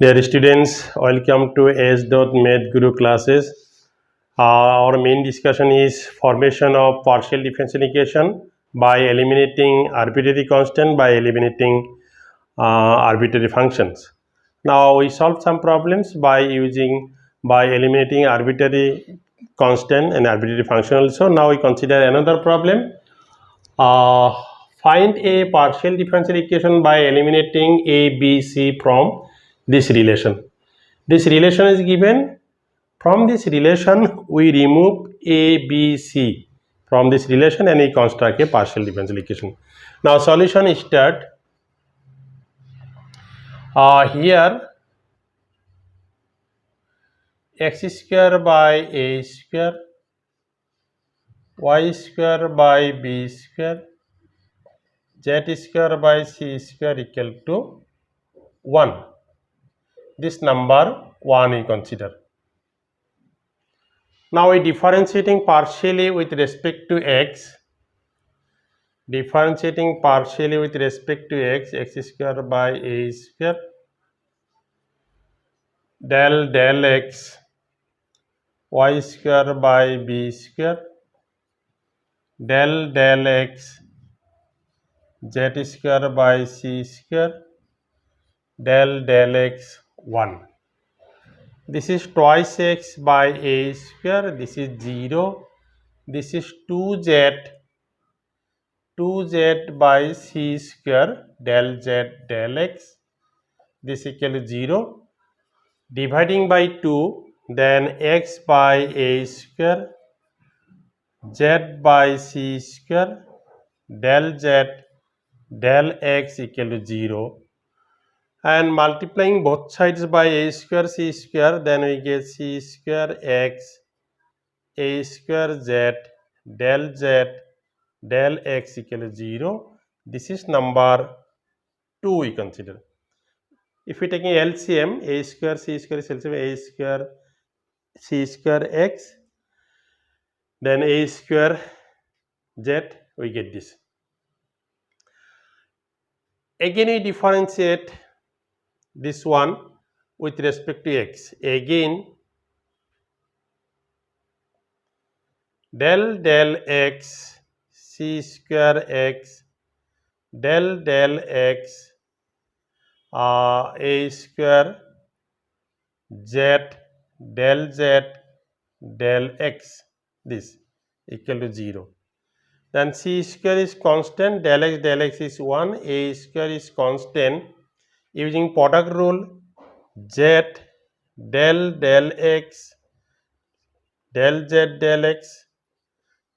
Dear students, welcome to s.mathguru classes. Our main discussion is formation of partial differential equation by eliminating arbitrary constant by eliminating arbitrary functions. Now we solved some problems by eliminating arbitrary constant and arbitrary function also. Now we consider another problem. Uh, Find a partial differential equation by eliminating a, b, c from this relation. This relation is given. From this relation, we remove a, b, c from this relation and we construct a partial differential equation. Now, solution is start. Here, x square by a square, y square by b square, z square by c square equal to 1. This number 1 we consider. Now we differentiating partially with respect to x. Differentiating partially with respect to x square by a square del x, y square by b square del x, z square by c square del x 1. This is twice x by a square, this is 0, this is 2z by c square del z del x, this equal to 0, dividing by 2, then x by a square, z by c square del z del x equal to 0, and multiplying both sides by a square c square, then we get c square x a square z del x equal to 0. This is number 2 we consider. If we taking LCM, a square c square is LCM, a square c square x, then a square z, we get this. Again we differentiate this one with respect to x. Again del x c square x del x a square z del x, this equal to 0. Then c square is constant, del x is 1, a square is constant. Using product rule, z del x del z del x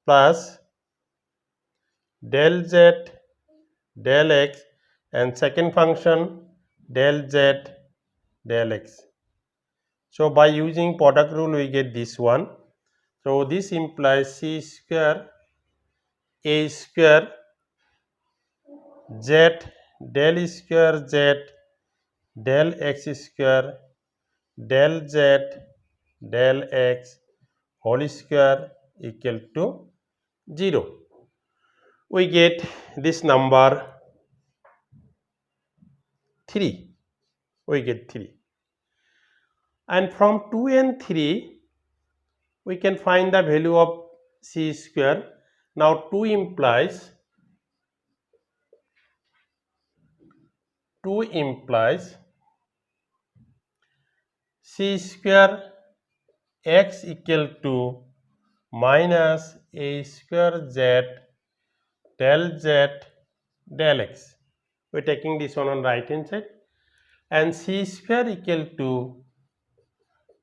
plus del z del x and second function del z del x. So by using product rule we get this one. So this implies c square a square z del square z del x square del z del x whole square equal to 0. We get this number 3. We get 3. And from 2 and 3, we can find the value of c square. Now 2 implies c square x equal to minus a square z del x. We are taking this one on right hand side, and c square equal to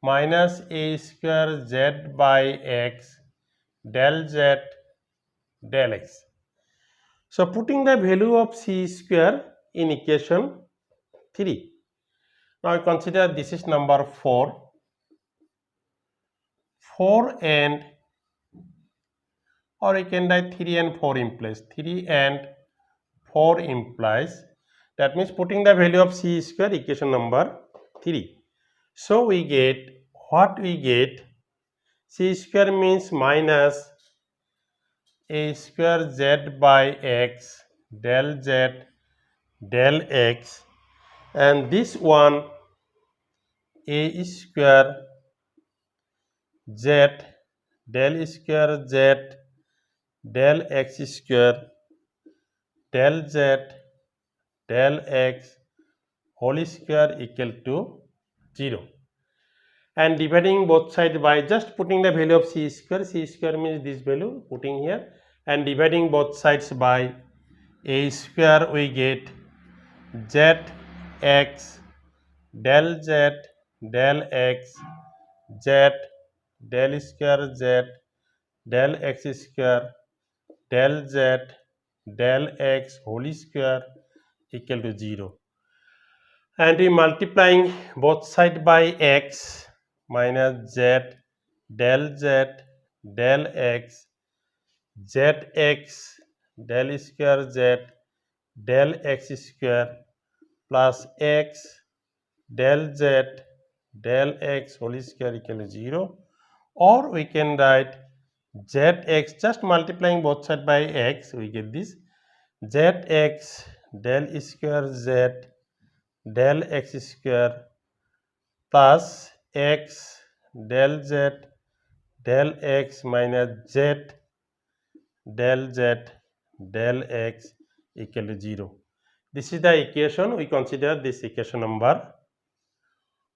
minus a square z by x del z del x. So putting the value of c square in equation 3. Now consider this is number 4. 4 and, or we can write 3 and 4 implies. 3 and 4 implies, that means putting the value of c square equation number 3. So we get, what we get, c square means minus a square z by x del z del x, and this one a square z del square z del x square del z del x whole square equal to 0. And dividing both sides by just putting the value of c square means this value putting here, and dividing both sides by a square, we get z x del z del x z del square z del x square del z del x whole square equal to 0. And we multiplying both side by x minus z del z del x zx del square z del x square plus x del z del x whole square equal to 0, or we can write zx, just multiplying both sides by x, we get this zx del square z del x square plus x del z del x minus z del z del x equal to 0. This is the equation. We consider this equation number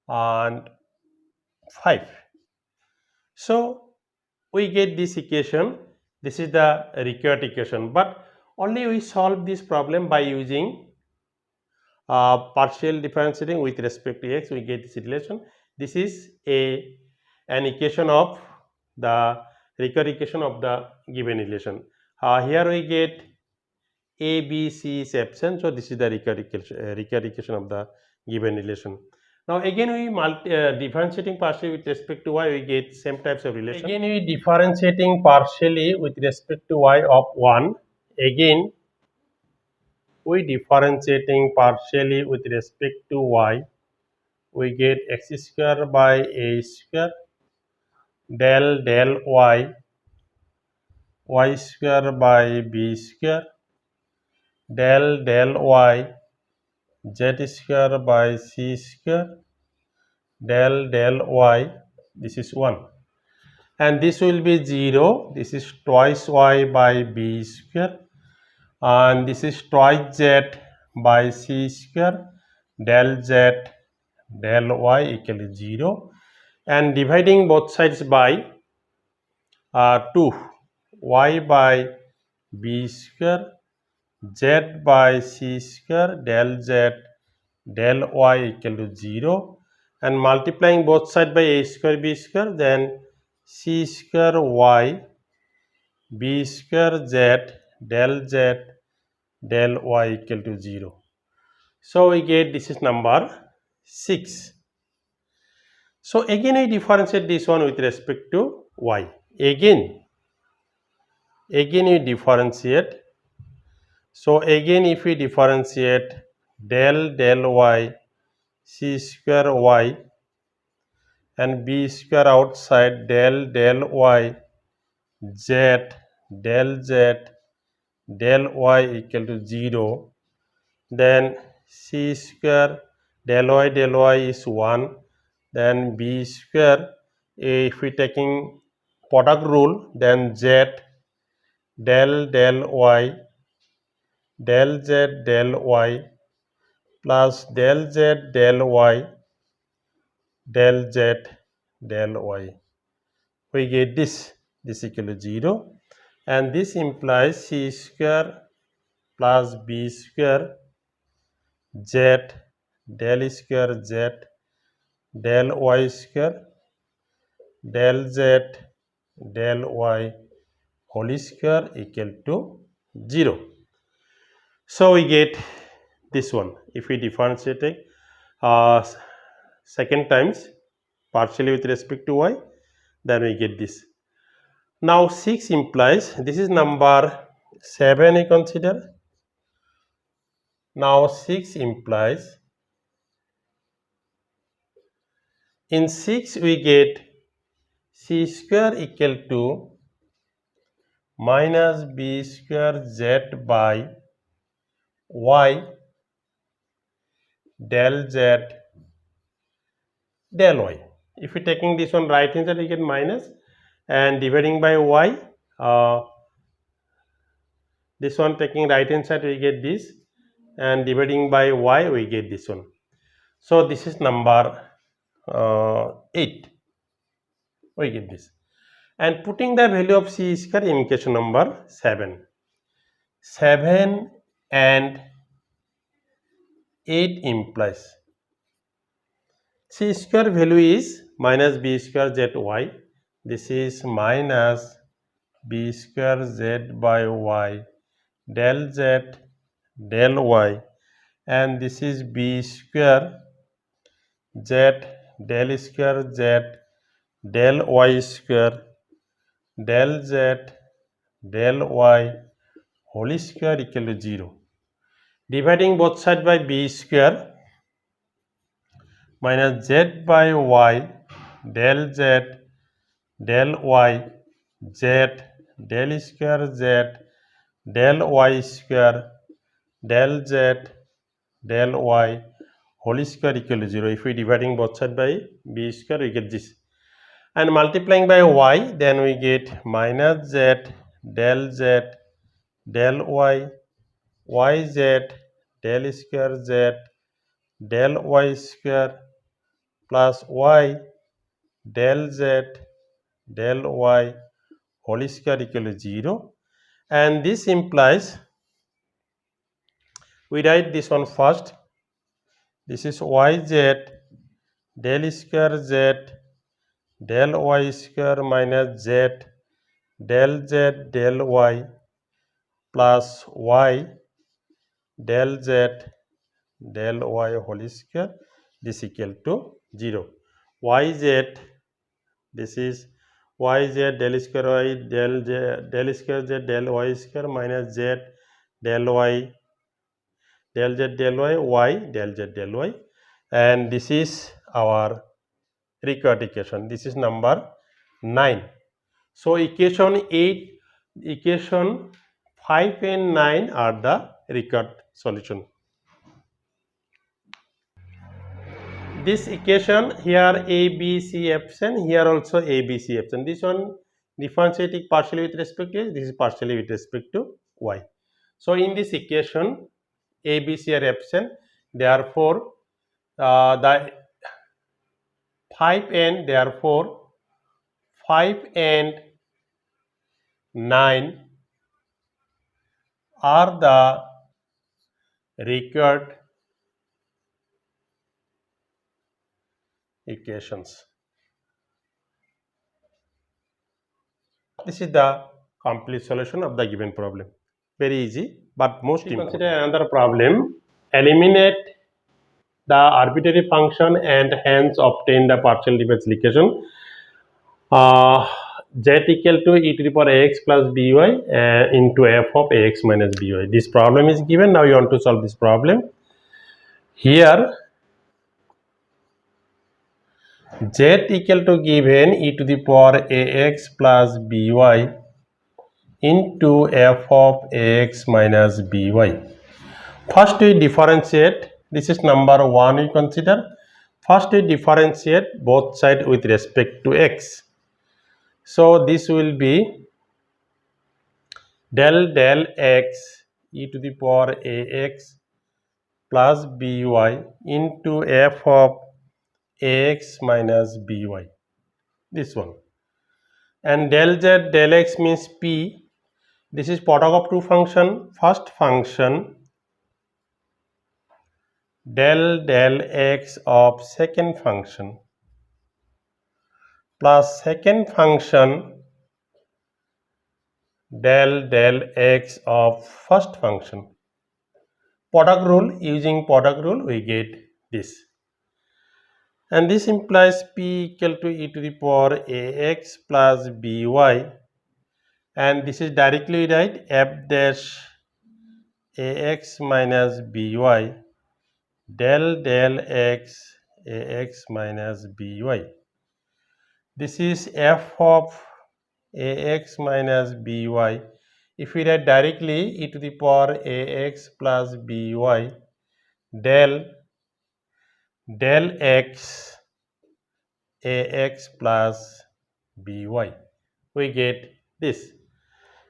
and 5. So we get this equation. This is the required equation, but only we solve this problem by using partial differentiating with respect to x. We get this relation. This is an equation of the required equation of the given relation. Here we get a, b, c is absent, so this is the required equation of the given relation. Now again we differentiating partially with respect to y, we get same types of relation. Again we differentiating partially with respect to y of 1. Again we differentiating partially with respect to y, we get x square by a square del y, y square by b square del y, z square by c square del y, this is 1, and this will be 0, this is twice y by b square, and this is twice z by c square del z del y equal to 0, and dividing both sides by 2, y by b square z by c square del z del y equal to 0, and multiplying both sides by a square b square, then c square y b square z del z del y equal to 0. So we get this is number 6. So again I differentiate this one with respect to y. Again we differentiate. So again if we differentiate del y c square y and b square outside del y z del z del y equal to 0, then c square del y is 1, then b square, if we taking product rule, then z del y del z del y plus del z del y del z del y, we get this equal to 0, and this implies c square plus b square z del square z del y square del z del y whole square equal to 0. So we get this one. If we differentiate second times partially with respect to y, then we get this. Now 6 implies, this is number 7 we consider. Now 6 implies, in 6 we get c square equal to minus b square z by y del z del y. If we taking this one right hand side, we get minus, and dividing by y, this one taking right hand side, we get this, and dividing by y, we get this one. So this is number 8. We get this, and putting the value of c square in equation number 7. 7 and 8 implies c square value is minus b square zy. This is minus b square z by y del z del y, and this is b square z del square z del y square del z del y whole square equal to 0. Dividing both sides by b square minus z by y del z del y z del square z del y square del z del y whole square equal to 0. If we dividing both sides by b square, we get this, and multiplying by y, then we get minus z del z del y yz del square z del y square plus y del z del y whole square equal to 0, and this implies, we write this one first. This is yz del square z del y square minus z del z del y plus y del z del y whole square, this equal to 0. Yz, this is yz del square y del square z del y square minus z del y del z del y del z del y, and this is our required equation. This is number 9. So equation 8, equation 5 and 9 are the required solution. This equation here a, b, c absent, here also a, b, c absent. This one differentiating partially with respect to x, this is partially with respect to y. So in this equation a, b, c are absent, therefore the 5 and 9 are the required equations. This is the complete solution of the given problem. Very easy, but most important. Consider another problem. Eliminate the arbitrary function and hence obtain the partial differential equation. Z equal to e to the power ax plus by into f of ax minus by. This problem is given. Now you want to solve this problem. Here z equal to given e to the power ax plus by into f of ax minus by. First we differentiate. This is number 1 we consider. First we differentiate both sides with respect to x. So this will be del x e to the power ax plus by into f of ax minus by. This one. And del z del x means p. This is product of two function. First function del x of second function plus second function del x of first function. Product rule, using product rule we get this, and this implies p equal to e to the power ax plus by, and this is directly write f dash ax minus by del x ax minus by. This is f of ax minus by. If we write directly e to the power ax plus by del x ax plus by. We get this,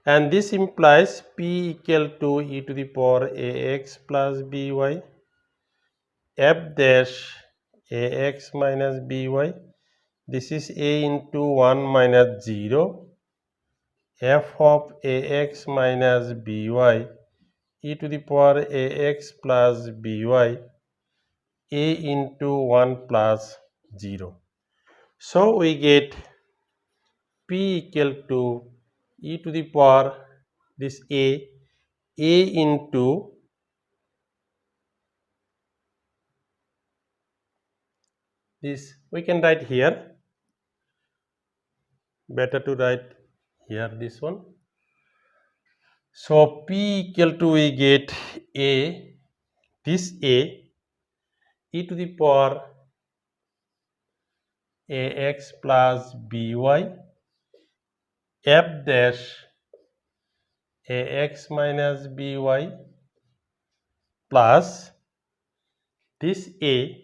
and this implies p equal to e to the power ax plus by, f dash ax minus by. This is a into 1 minus 0, f of ax minus by e to the power ax plus by, a into 1 plus 0. So we get p equal to e to the power this a into this, we can write here, better to write here this one. So p equal to, we get a, this a e to the power ax plus by, f dash ax minus by plus this a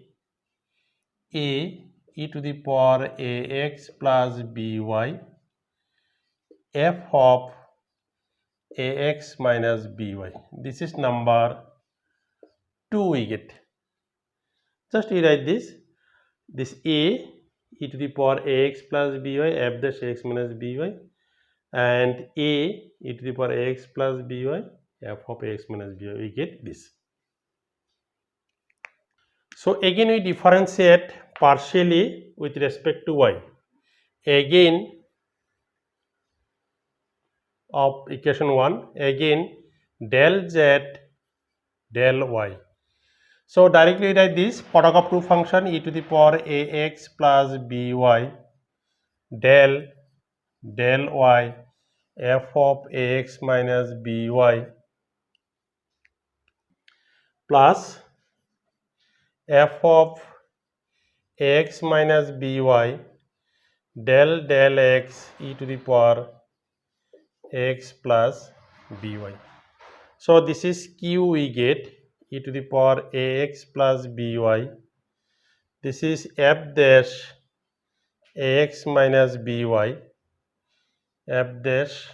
e to the power ax plus by, f of ax minus by. This is number 2 we get. Just rewrite this. This a e to the power ax plus by, f dash ax minus by, and a e to the power ax plus by, f of ax minus by. We get this. So again we differentiate partially with respect to y. Again of equation 1, again del z del y. So directly write this product of two function e to the power ax plus by del y f of ax minus by plus f of ax minus by del x e to the power x plus by. So this is q we get e to the power ax plus by. This is f dash ax minus by, f dash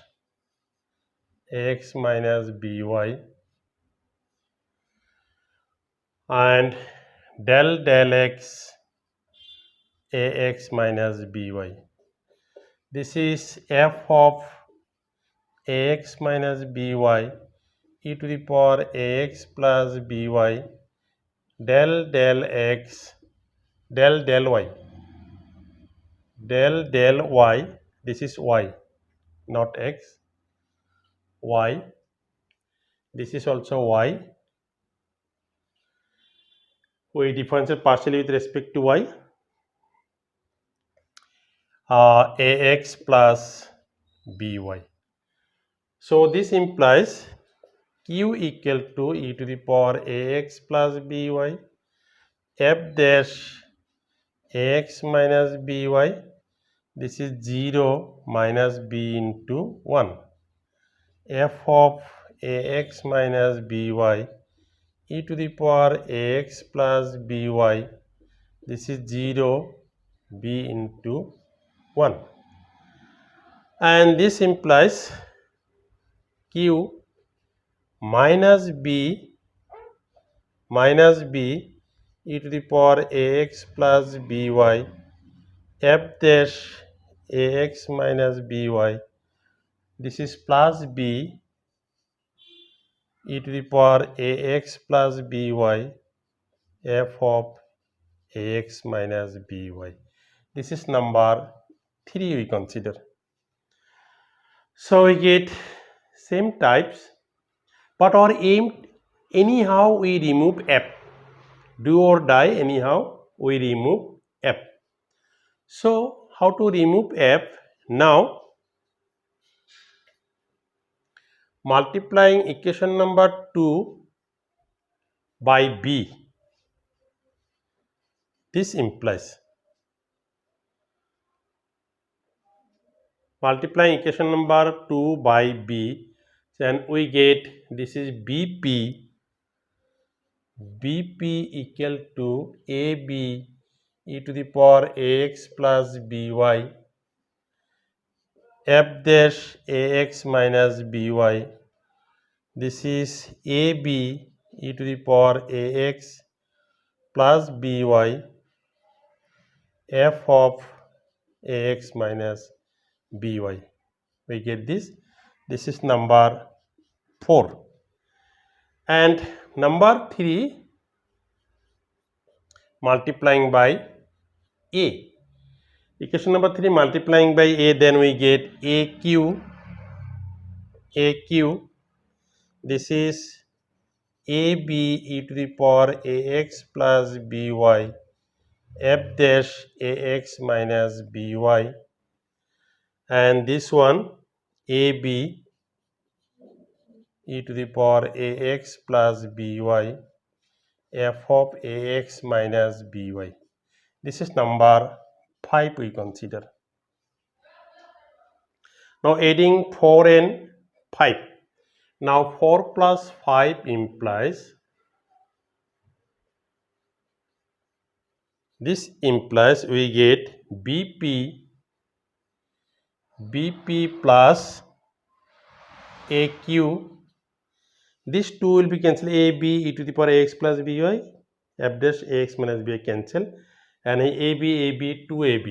ax minus by, and del x ax minus by. This is f of ax minus by e to the power ax plus by del x del y del y. This is y, not x, y. This is also y. We differentiate partially with respect to y. Ax plus by. So this implies q equal to e to the power ax plus by, f dash ax minus by. This is 0 minus b into 1, f of ax minus by e to the power ax plus by. This is 0 b into 1, and this implies q minus b e to the power ax plus by f dash ax minus by. This is plus b e to the power ax plus by f of ax minus by. This is number 3 we consider. So we get same types, but our aim, anyhow we remove f. Do or die, anyhow we remove f. So how to remove f? Now multiplying equation number 2 by b, this implies multiplying equation number 2 by b, then we get this is bp equal to ab e to the power ax plus by f dash ax minus by. This is ab e to the power ax plus by f of ax minus by. We get this. This is number 4. And number 3, multiplying by a. Equation number 3 multiplying by a, then we get aq. This is ab e to the power ax plus by f dash ax minus by, and this one ab e to the power ax plus by f of ax minus by. This is number 5 we consider. Now adding 4 and 5. Now 4 plus 5 implies, this implies we get bp plus aq. This 2 will be cancelled, ab e to the power ax plus by f dash ax minus by cancel, and ab 2ab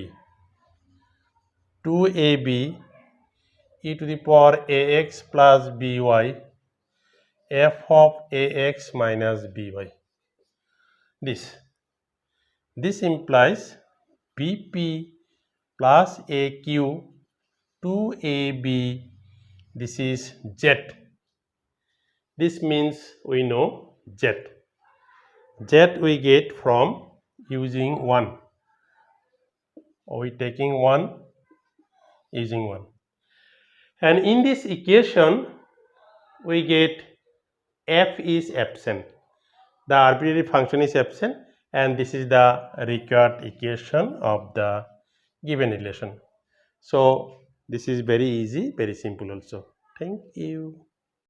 e to the power ax plus by f of ax minus by. This implies bp plus aq 2ab, this is z. This means we know z. Z we get from using 1, or we taking 1, using 1. And in this equation we get f is absent. The arbitrary function is absent, and this is the required equation of the given relation. So this is very easy, very simple also. Thank you.